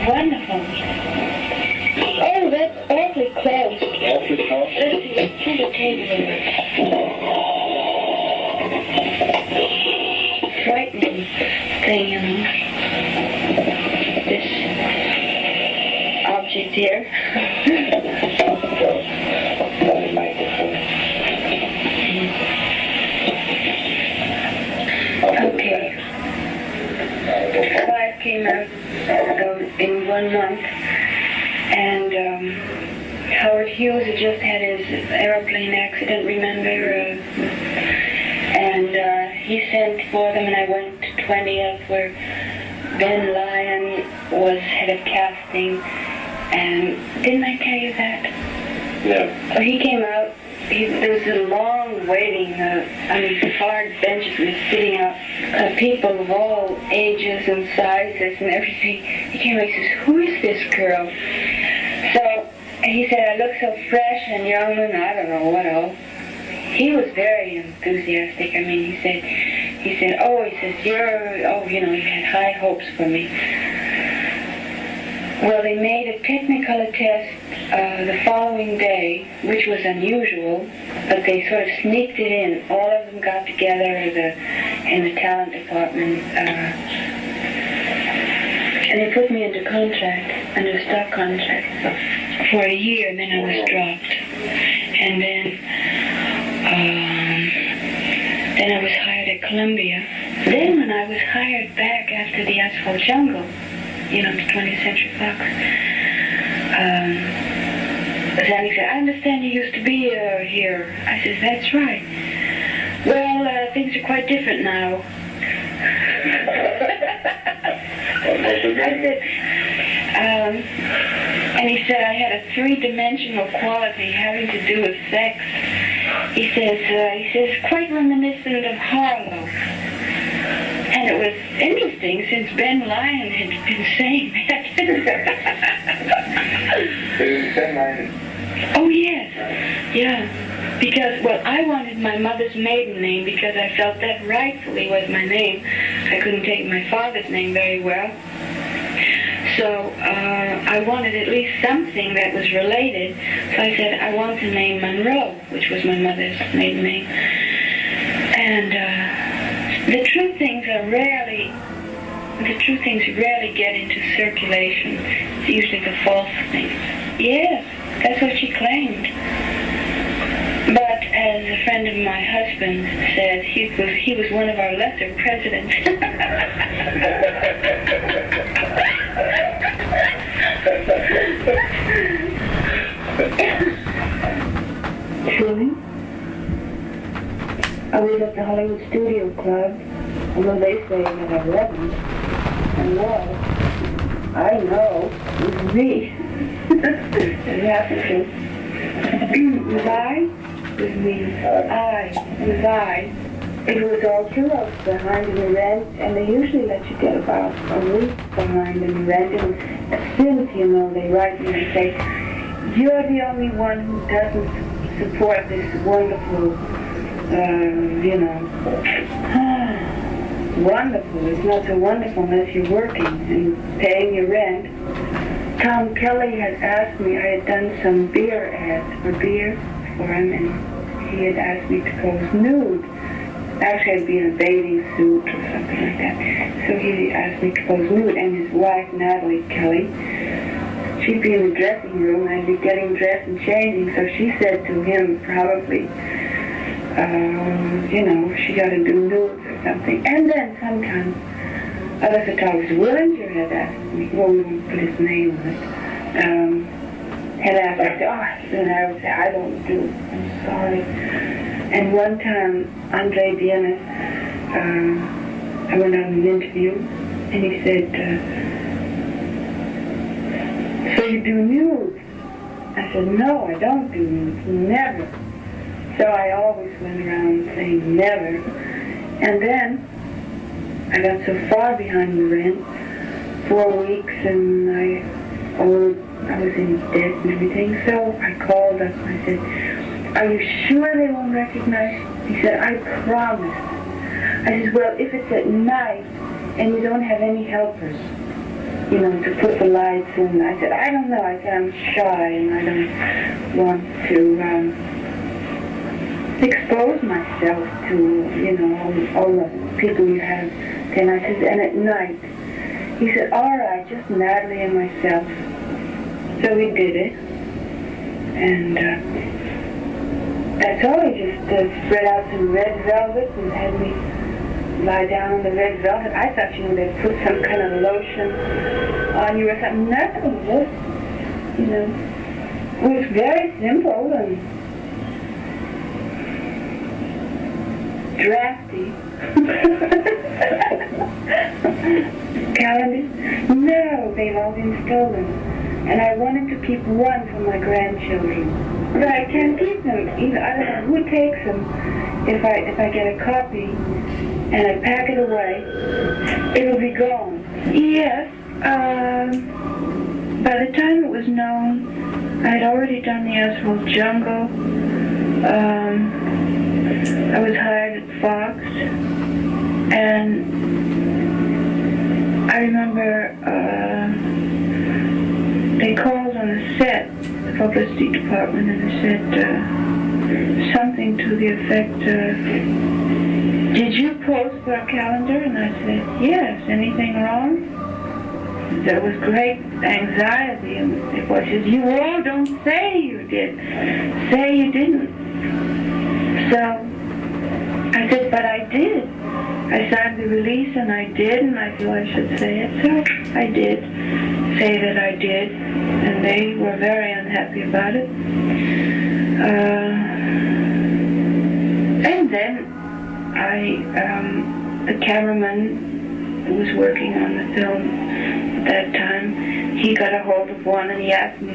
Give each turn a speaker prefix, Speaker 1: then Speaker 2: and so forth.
Speaker 1: Wonderful. Oh, that's awfully close.
Speaker 2: Awfully close?
Speaker 1: Let's see, to the table. Frightening thing, you know. This object here. Okay. 5 came out in 1 month, and Howard Hughes had just had his airplane accident, remember? And he sent for them, and I went to 20th, where Ben Lyon was head of casting, and didn't I tell you that?
Speaker 2: No.
Speaker 1: So he came out. There was a long waiting on these hard benches with sitting out people of all ages and sizes and everything. He came and he says, "Who is this girl?" So he said, "I look so fresh and young and I don't know what else." He was very enthusiastic. I mean, he said, he says, you had high hopes for me. Well, they made a technicolor test the following day, which was unusual, but they sort of sneaked it in. All of them got together in the talent department, and they put me under stock contract for a year, and then I was dropped. And then I was hired at Columbia. Then when I was hired back after the Asphalt Jungle, to 20th Century Fox, Zanny said, "I understand you used to be here." I said, "That's right." "Well, things are quite different now." I said, and he said I had a 3-dimensional quality having to do with sex. He says, quite reminiscent of Harlow. And it was interesting since Ben Lyon had been saying that.
Speaker 2: Ben Lyon?
Speaker 1: Oh, yes. Yeah. Because, I wanted my mother's maiden name because I felt that rightfully was my name. I couldn't take my father's name very well. So I wanted at least something that was related. So I said, I want the name Monroe, which was my mother's maiden name. And the true things rarely get into circulation. It's usually the false things. Yes, that's what she claimed. But as a friend of my husband said, he was one of our lesser presidents. Truly, I was at the Hollywood Studio Club, although they say that I wasn't. And was. I know. It was me. It happened to. Was I? It was me. It was I. It was all true. I was behind in the rent, and they usually let you get about a week behind in the rent. And as soon as they write me and say, "You're the only one who doesn't support this wonderful, wonderful. It's not so wonderful unless you're working and paying your rent." Tom Kelly had asked me, I had done some beer ads for beer for him, and he had asked me to pose nude. Actually, I'd be in a bathing suit or something like that. So he asked me to pose nude, and his wife, Natalie Kelly, she'd be in the dressing room, and I'd be getting dressed and changing, so she said to him, probably, she got to do nudes or something. And then sometimes other photographers, Willinger had asked me, we won't put his name on it, had asked me, and I would say, I don't do it, I'm sorry. And one time, Andre Dienes, I went on an interview, and he said, "So you do nudes?" I said, "No, I don't do nudes, never." So I always went around saying never. And then I got so far behind the rent, 4 weeks, and I was in debt and everything. So I called up and I said, "Are you sure they won't recognize?" He said, "I promise." I said, "Well, if it's at night and you don't have any helpers." to put the lights in. I said, I don't know. I said, I'm shy and I don't want to expose myself to, all the people you have. And I said, and at night, he said, all right, just Natalie and myself. So we did it. And that's all. He just spread out some red velvet and had me lie down on the red velvet. I thought, they'd put some kind of lotion on you or something. Nothing, just, it was very simple and drafty. Calendars? No, they've all been stolen. And I wanted to keep one for my grandchildren. But I can't keep them. I don't know who takes them. If I get a copy and I pack it away, it'll be gone. Yes. By the time it was known, I'd already done the Asphalt Jungle. I was hired at Fox, and I remember they called on the set, the publicity department, and they said something to the effect, did you post for a calendar? And I said, yes. Anything wrong? There was great anxiety, and the boy says, you all don't say you did. Say you didn't. So I said, but I did. I signed the release, and I did, and I feel I should say it. So I did say that I did, and they were very unhappy about it. And then the cameraman who was working on the film at that time, he got a hold of one, and he asked me